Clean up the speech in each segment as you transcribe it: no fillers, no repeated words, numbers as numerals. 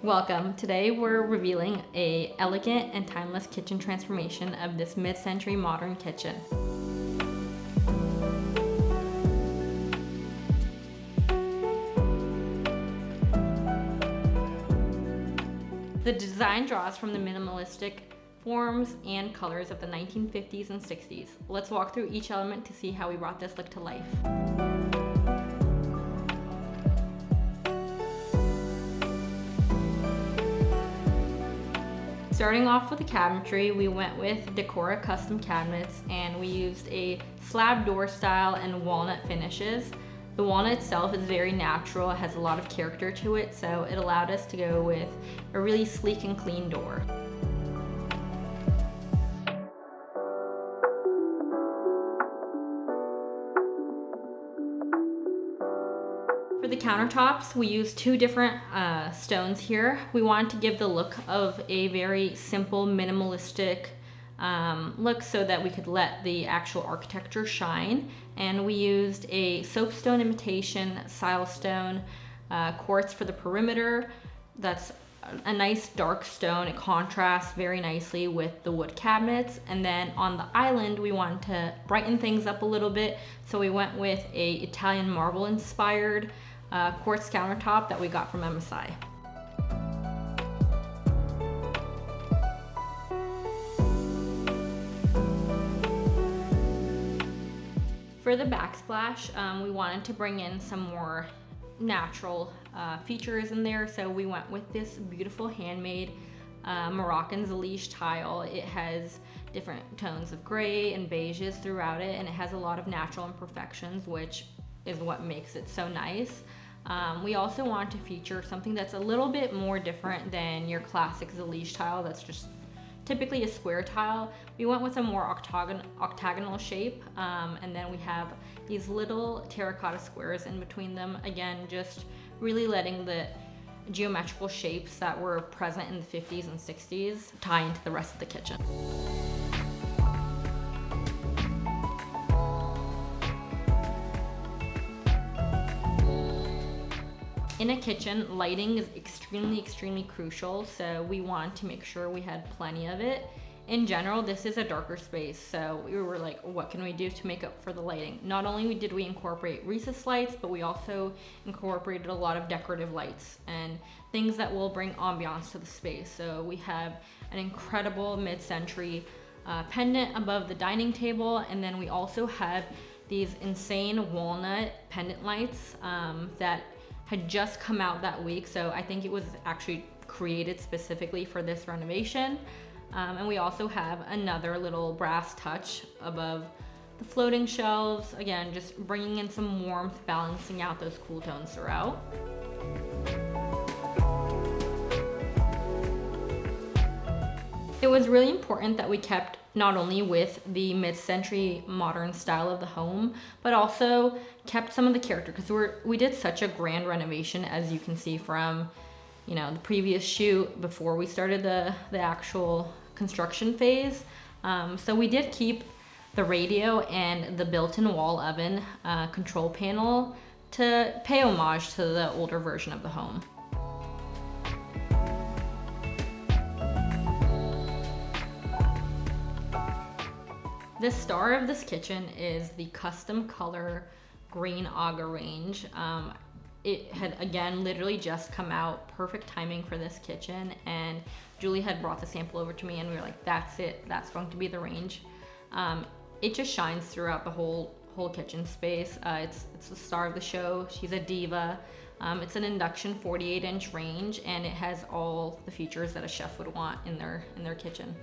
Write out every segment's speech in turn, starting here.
Welcome. Today we're revealing a elegant and timeless kitchen transformation of this mid-century modern kitchen. The design draws from the minimalistic forms and colors of the 1950s and 60s. Let's walk through each element to see how we brought this look to life. Starting off with the cabinetry, we went with Decora custom cabinets and we used a slab door style and walnut finishes. The walnut itself is very natural, it has a lot of character to it, so it allowed us to go with a really sleek and clean door. For the countertops, we used two different stones here. We wanted to give the look of a very simple, minimalistic look so that we could let the actual architecture shine. And we used a soapstone imitation silestone quartz for the perimeter. That's a nice dark stone. It contrasts very nicely with the wood cabinets. And then on the island, we wanted to brighten things up a little bit. So we went with a Italian marble inspired quartz countertop that we got from MSI. For the backsplash, we wanted to bring in some more natural features in there, so we went with this beautiful handmade Moroccan Zalige tile. It has different tones of gray and beiges throughout it, and it has a lot of natural imperfections, which is what makes it so nice. We also want to feature something that's a little bit more different than your classic Zalige tile that's just typically a square tile. We went with a more octagonal shape, and then we have these little terracotta squares in between them. Again, just really letting the geometrical shapes that were present in the 50s and 60s tie into the rest of the kitchen. In a kitchen, lighting is extremely crucial, so we wanted to make sure we had plenty of it. In general, this is a darker space, so we were like, what can we do to make up for the lighting? Not only did we incorporate recessed lights, but we also incorporated a lot of decorative lights and things that will bring ambiance to the space. So we have an incredible mid-century pendant above the dining table, and then we also have these insane walnut pendant lights that had just come out that week, so I think it was actually created specifically for this renovation. And we also have another little brass touch above the floating shelves, again just bringing in some warmth, balancing out those cool tones throughout. It was really important that we kept not only with the mid-century modern style of the home, but also kept some of the character, because we did such a grand renovation, as you can see from, you know, the previous shoot before we started the actual construction phase. So we did keep the radio and the built-in wall oven control panel to pay homage to the older version of the home. The star of this kitchen is the custom color green aga range. It had, again, literally just come out, perfect timing for this kitchen, and Julie had brought the sample over to me and we were like, that's it, that's going to be the range. It just shines throughout the whole kitchen space. It's the star of the show. She's a diva. It's an induction 48-inch range, and it has all the features that a chef would want in their kitchen.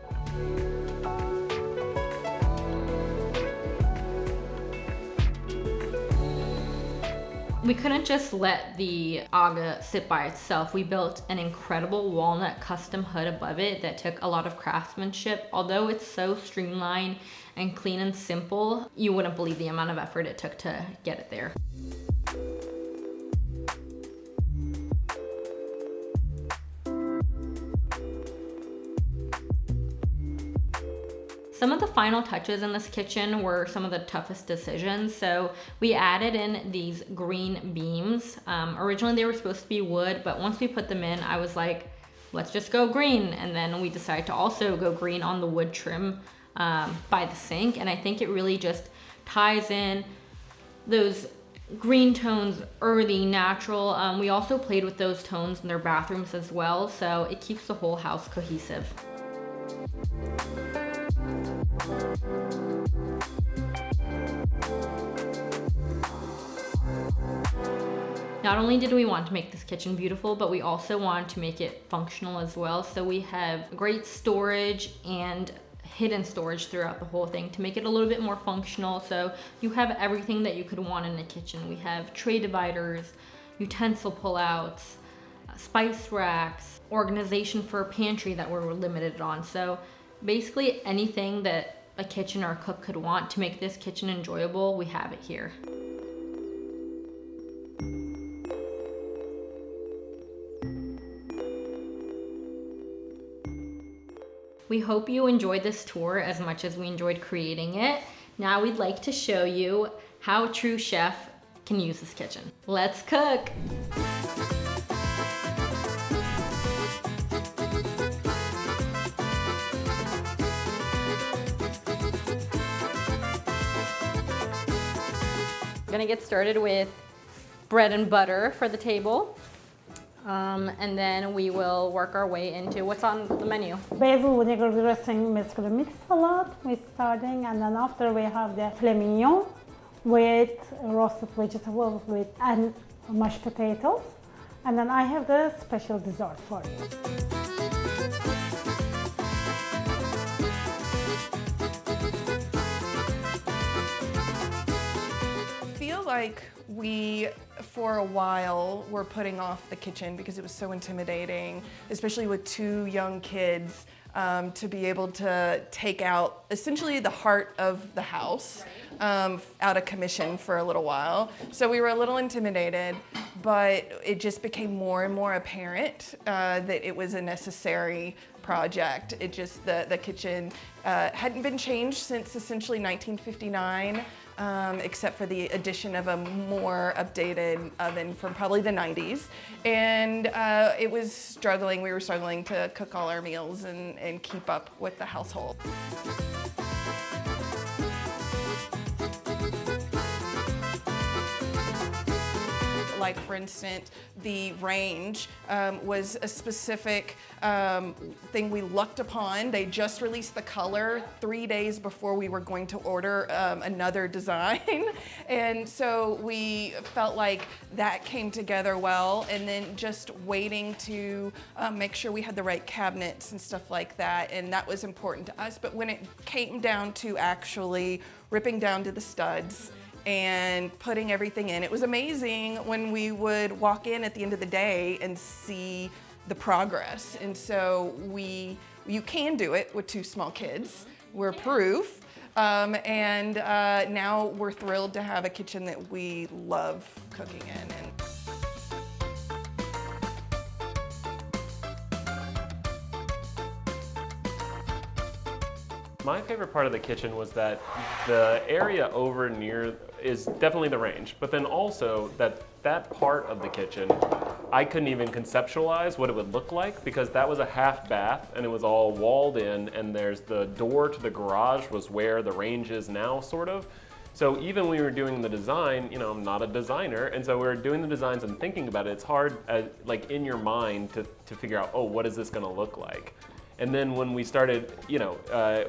We couldn't just let the aga sit by itself. We built an incredible walnut custom hood above it that took a lot of craftsmanship. Although it's so streamlined and clean and simple, you wouldn't believe the amount of effort it took to get it there. Some of the final touches in this kitchen were some of the toughest decisions. So we added in these green beams. Originally they were supposed to be wood, but once we put them in, I was like, let's just go green. And then we decided to also go green on the wood trim by the sink. And I think it really just ties in those green tones, earthy, natural. We also played with those tones in their bathrooms as well, so it keeps the whole house cohesive. Not only did we want to make this kitchen beautiful, but we also wanted to make it functional as well. So we have great storage and hidden storage throughout the whole thing to make it a little bit more functional. So you have everything that you could want in a kitchen. We have tray dividers, utensil pullouts, spice racks, organization for a pantry that we're limited on. So basically anything that a kitchen or a cook could want to make this kitchen enjoyable, we have it here. We hope you enjoyed this tour as much as we enjoyed creating it. Now we'd like to show you how a true chef can use this kitchen. Let's cook. I'm gonna get started with bread and butter for the table. And then we will work our way into what's on the menu. Basil vinegar dressing mixed salad we're starting, and then after we have the filet mignon with roasted vegetables and mashed potatoes, and then I have the special dessert for you. I feel like we, for a while, were putting off the kitchen because it was so intimidating, especially with two young kids, to be able to take out essentially the heart of the house out of commission for a little while. So we were a little intimidated, but it just became more and more apparent that it was a necessary project. It just, the kitchen hadn't been changed since essentially 1959. Except for the addition of a more updated oven from probably the 90s. And it was struggling, we were struggling to cook all our meals and keep up with the household. Like for instance, the range was a specific thing we looked upon. They just released the color 3 days before we were going to order another design. And so we felt like that came together well, and then just waiting to make sure we had the right cabinets and stuff like that. And that was important to us. But when it came down to actually ripping down to the studs and putting everything in, it was amazing when we would walk in at the end of the day and see the progress. And so you can do it with two small kids. We're proof. And now we're thrilled to have a kitchen that we love cooking in. And my favorite part of the kitchen was that the area over near is definitely the range, but then also that part of the kitchen, I couldn't even conceptualize what it would look like because that was a half bath and it was all walled in, and there's the door to the garage was where the range is now, sort of. So even when we were doing the design, you know, I'm not a designer, and so we were doing the designs and thinking about it, it's hard, like in your mind to figure out, oh, what is this gonna look like? And then when we started, you know,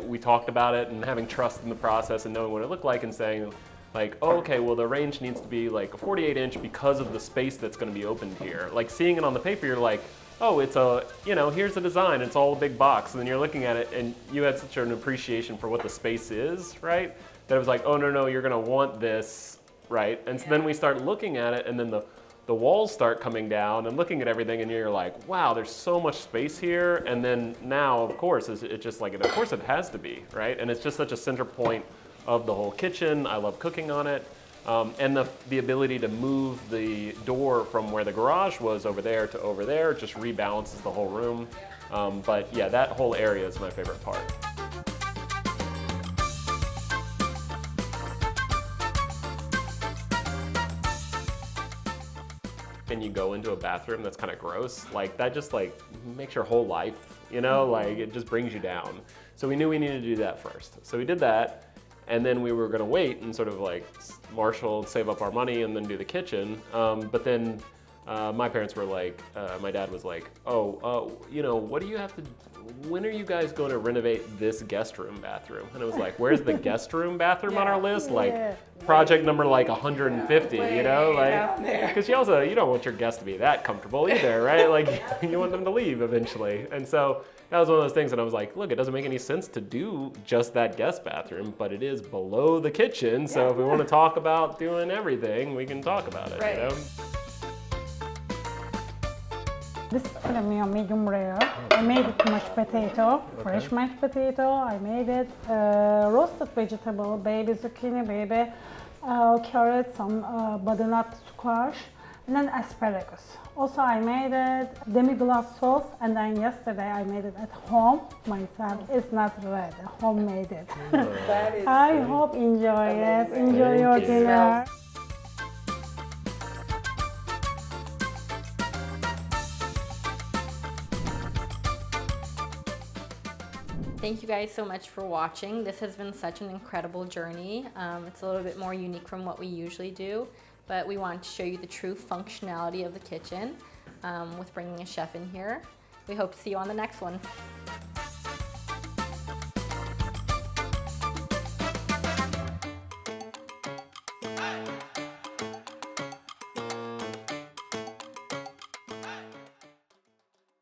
we talked about it and having trust in the process and knowing what it looked like and saying like, oh, okay, well the range needs to be like a 48-inch because of the space that's gonna be opened here. Like seeing it on the paper, you're like, oh, it's a, you know, here's the design, it's all a big box. And then you're looking at it and you had such an appreciation for what the space is, right? That it was like, oh no, you're gonna want this, right? And so then we start looking at it, and then the walls start coming down and looking at everything, and you're like, wow, there's so much space here. And then now, of course, it's just like, of course it has to be, right? And it's just such a center point of the whole kitchen. I love cooking on it. And the ability to move the door from where the garage was over there to over there just rebalances the whole room. But yeah, that whole area is my favorite part. and you go into a bathroom that's kind of gross, like that just like makes your whole life, you know, like it just brings you down. So we knew we needed to do that first. So we did that, and then we were gonna wait and sort of like marshal, save up our money, and then do the kitchen. But then my parents were like, my dad was like, you know, what do you have to, when are you guys going to renovate this guest room bathroom? And it was like, where's the guest room bathroom on our list? Like project number like 150, you know, like, because you don't want your guests to be that comfortable either, right? Like you want them to leave eventually. And so that was one of those things, and I was like, look, it doesn't make any sense to do just that guest bathroom, but it is below the kitchen, so if we want to talk about doing everything, we can talk about it, Right. you know? This is premium medium rare. I made it mashed potato, fresh mashed potato. I made it roasted vegetable, baby zucchini, baby carrot, some butternut squash, and then asparagus. Also, I made it demi-glace sauce, and then yesterday I made it at home myself. It's not ready, homemade it. That is I hope enjoy it. amazing. Enjoy Thank your you. dinner. Thank you guys so much for watching. This has been such an incredible journey. It's a little bit more unique from what we usually do, but we want to show you the true functionality of the kitchen with bringing a chef in here. We hope to see you on the next one.